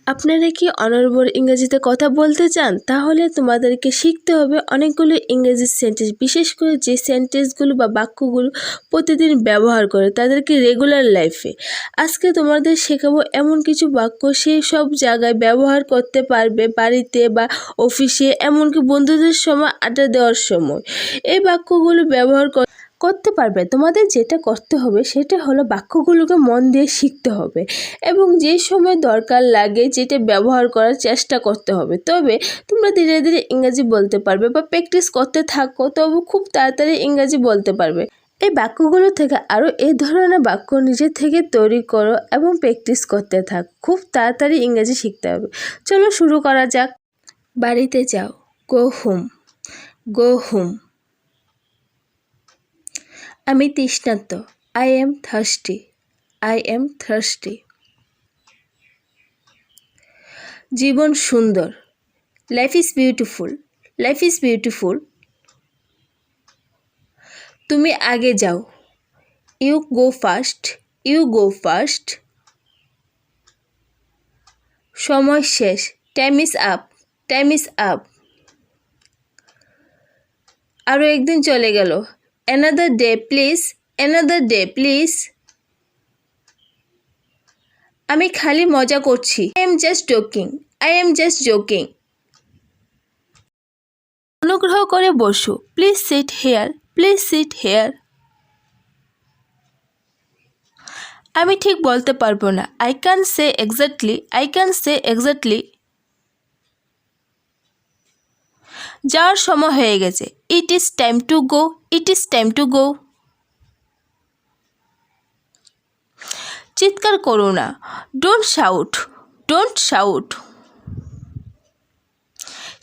আপনারা কি অনর্গল ইংরেজিতে কথা বলতে চান? তাহলে তোমাদেরকে শিখতে হবে অনেকগুলো ইংরেজি সেন্টেন্স, বিশেষ করে যে সেন্টেন্সগুলো বা বাক্যগুলো প্রতিদিন ব্যবহার করে তাদেরকে রেগুলার লাইফে। আজকে তোমাদের শেখাবো এমন কিছু বাক্য সেই সব জায়গায় ব্যবহার করতে পারবে, বাড়িতে বা অফিসে, এমনকি বন্ধুদের সময় আড্ডা দেওয়ার সময় এই বাক্যগুলো ব্যবহার করতে পারবে। তোমাদের যেটা করতে হবে সেটা হলো বাক্যগুলোকে মন দিয়ে শিখতে হবে এবং যে সময় দরকার লাগে যেটা ব্যবহার করার চেষ্টা করতে হবে। তবে তোমরা ধীরে ধীরে ইংরেজি বলতে পারবে বা প্র্যাকটিস করতে থাকো, তবে খুব তাড়াতাড়ি ইংরেজি বলতে পারবে। এই বাক্যগুলো থেকে আরও এই ধরনের বাক্য নিজে থেকে তৈরি করো এবং প্র্যাকটিস করতে থাক, খুব তাড়াতাড়ি ইংরেজি শিখতে হবে। চলো শুরু করা যাক। বাড়িতে যাও, গো হোম, গো হোম। আমি তৃষ্ণার্ত, I am thirsty, I am thirsty. জীবন সুন্দর, life is beautiful, life is beautiful. তুমি আগে যাও, you go first, you go first. সময় শেষ, time is up, time is up. আরও একদিন চলে গেল, another day please, another day please. আমি খালি মজা করছি, I am just joking, I am just joking. অনুগ্রহ করে বসো, please sit here, please sit here. আমি ঠিক বলতে পারবো না, I can say exactly, I can say exactly. যাওয়ার সময় হয়ে গেছে, it is time to go, it is time to go. চিৎকার করো না, ডোন্ট শাউট, ডোন্ট শাউট।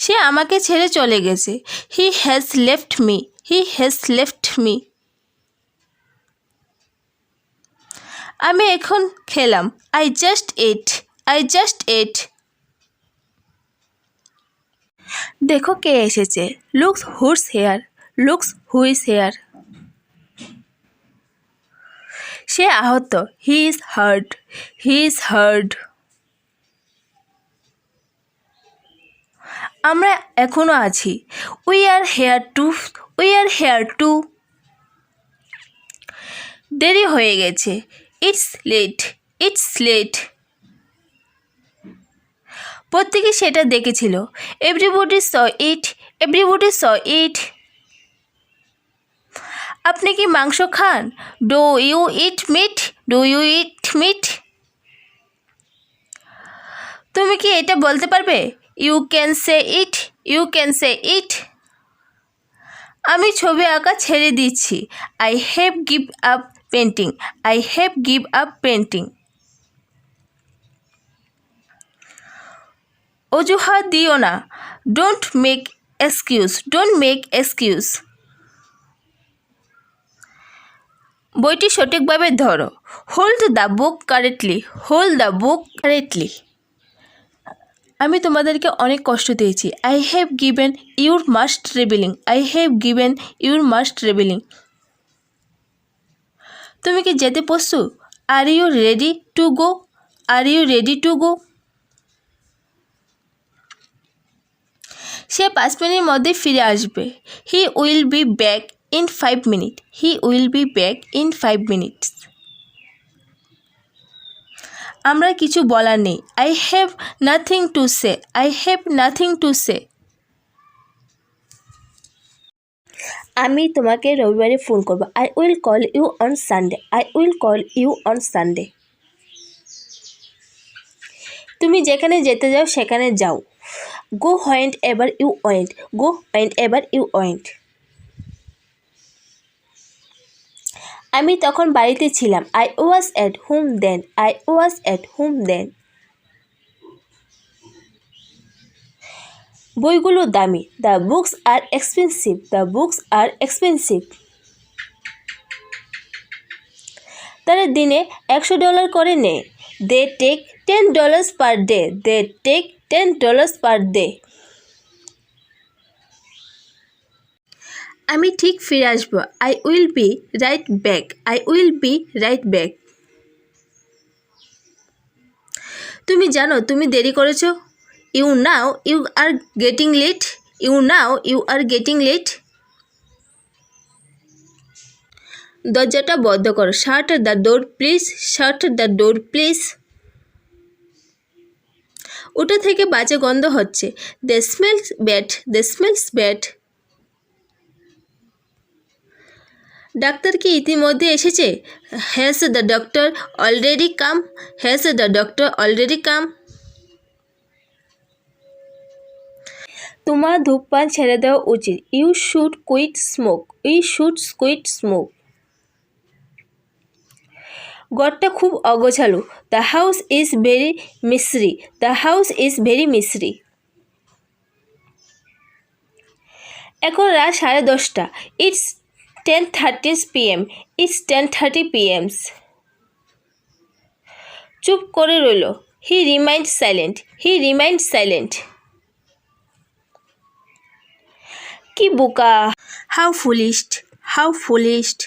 সে আমাকে ছেড়ে চলে গেছে, he has left me, he has left me. আমি এখন খেলাম, I just ate, I just ate. দেখো কে এসেছে, looks who's here, looks who's here. সে আহত, he is hurt, he is heart. আমরা এখনো আছি, we are hair two, we are hair two. দেরি হয়ে গেছে, ইটস লেট, ইটস লেট। প্রত্যেকে সেটা দেখেছিল, এভরিবডি স ইট, এভরিবডি স ইট। আপনি কি মাংস খান, do you eat meat, do you eat meat. তুমি কি এটা বলতে পারবে, you can say it, you can say it. আমি ছবি আঁকা ছেড়ে দিচ্ছি, I have give up painting, I have give up painting. অজুহাত দিও না, don't make excuse, don't make excuse. বইটি সঠিকভাবে ধরো, hold the book correctly, hold the book correctly. আমি তোমাদেরকে অনেক কষ্ট দিয়েছি, I have given your must travelling, I have given your must travelling. তুমি কি যেতে প্রস্তুত, are you ready to go, are you ready to go. সে 5 মিনিটের মধ্যে ফিরে আসবে, he will be back in 5 minute, he will be back in 5 minutes. আমরা কিছু বলার নেই, I have nothing to say, I have nothing to say. আমি তোমাকে রবিবারে ফোন করব, I will call you on Sunday, I will call you on Sunday. তুমি যেখানে যেতে যাও সেখানে যাও, go whenever you went, go whenever you went. আমি তখন বাড়িতে ছিলাম, I was at home then, I was at home then. বইগুলো দামি, the books are expensive, the books are expensive. তারা দিনে $100 করে নেয়, they take $10 per day, they take $10 per day. আমি ঠিক ফিরে আসবো, I will be right back, I will be right back. তুমি জানো তুমি দেরি করেছো। You know you are getting late. You know you are getting late. দরজাটা বন্ধ করো। Shut the door please. Shut the door please. ওটা থেকে বাজে গন্ধ হচ্ছে। The smells bad. The smells bad. ডাক্তার কি ইতিমধ্যে এসেছে? Has the doctor already come. Has the doctor already come. তোমার ধূমপান ছেড়ে দেওয়া উচিত। You should quit smoke. You should quit smoke. ঘরটা খুব অগোছালো। The house is very misery. The house is very misery. এখন রাত 10:30। It's 10:30 PM। It's 10:30 PM। চুপ করে রইল। He remind silent. He remind silent. কি বোকা। How foolish. How foolish.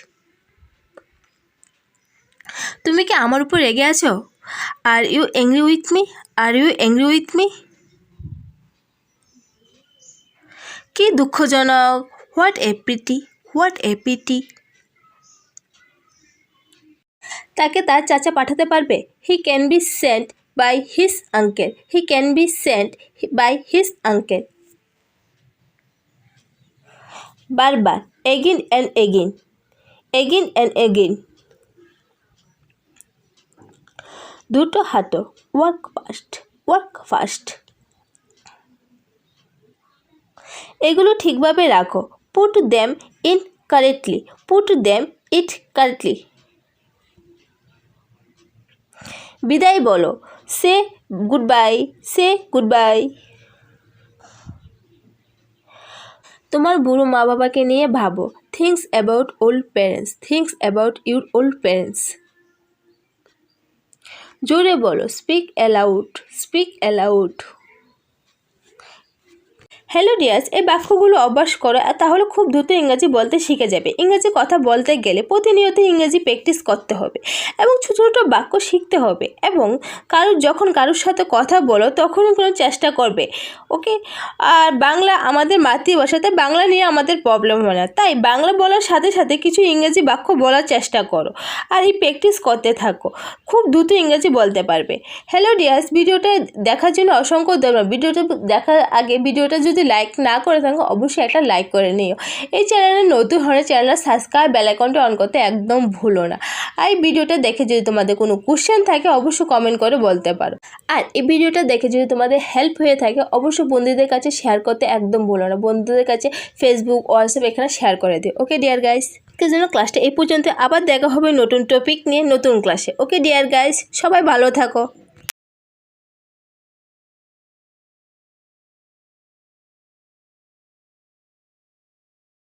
তুমি কি আমার উপর রেগে আছো? Are you angry with me? Are you angry with me? কি দুঃখজনক। What a pity. What a pity. তাকে তার চাচা পাঠাতে পারবে? He can be sent by his uncle. He can be sent by his uncle. বারবার। Again and again. Again and again. দ্রুত হাঁটো। Work fast. Work fast. এগুলো ঠিকভাবে রাখো। Put them in correctly. Put them it correctly. বিদায় বলো। Say goodbye. Say goodbye. তোমার বুড়ো মা বাবাকে নিয়ে ভাবো। Thinks about old parents. Thinks about your old parents. জোরে বলো। Speak aloud. Speak aloud. Hello dears, এই বাক্যগুলো অভ্যাস করো, তাহলে খুব দ্রুত ইংরেজি বলতে শিখে যাবে। ইংরেজি কথা বলতে গেলে প্রতিনিয়ত ইংরেজি প্র্যাকটিস করতে হবে এবং ছোটো ছোটো বাক্য শিখতে হবে। এবং যখন কারোর সাথে কথা বলো তখনই কোনো চেষ্টা করবে। ওকে। আর বাংলা আমাদের মাতৃভাষাতে বাংলা নিয়ে আমাদের প্রবলেম হয় না, তাই বাংলা বলার সাথে সাথে কিছু ইংরেজি বাক্য বলার চেষ্টা করো আর এই প্র্যাকটিস করতে থাকো। খুব দ্রুত ইংরেজি বলতে পারবে। হ্যালো ডিয়ার্স, ভিডিওটা দেখার জন্য অসংখ্য ধন্যবাদ। ভিডিওটা দেখার আগে ভিডিওটা যদি লাইক না করে থাকো অবশ্যই একটা লাইক করে নিও। এই চ্যানেলে নতুন হলে চ্যানেলটা সাবস্ক্রাইব বেল আইকনটা অন করতে একদম ভুলো না। আর এই ভিডিওটা দেখে যদি তোমাদের কোনো কোশ্চেন থাকে অবশ্যই কমেন্ট করে বলতে পারো। আর এই ভিডিওটা দেখে যদি তোমাদের হেল্প হয়ে থাকে অবশ্যই বন্ধুদের কাছে শেয়ার করতে একদম ভুলো না। বন্ধুদের কাছে ফেসবুক, হোয়াটসঅ্যাপ এখানে শেয়ার করে দিও। ওকে ডিয়ার গাইস, আজকের জন্য ক্লাসটা এই পর্যন্ত। আবার দেখা হবে নতুন টপিক নিয়ে নতুন ক্লাসে। ওকে ডিয়ার গাইস, সবাই ভালো থাকো।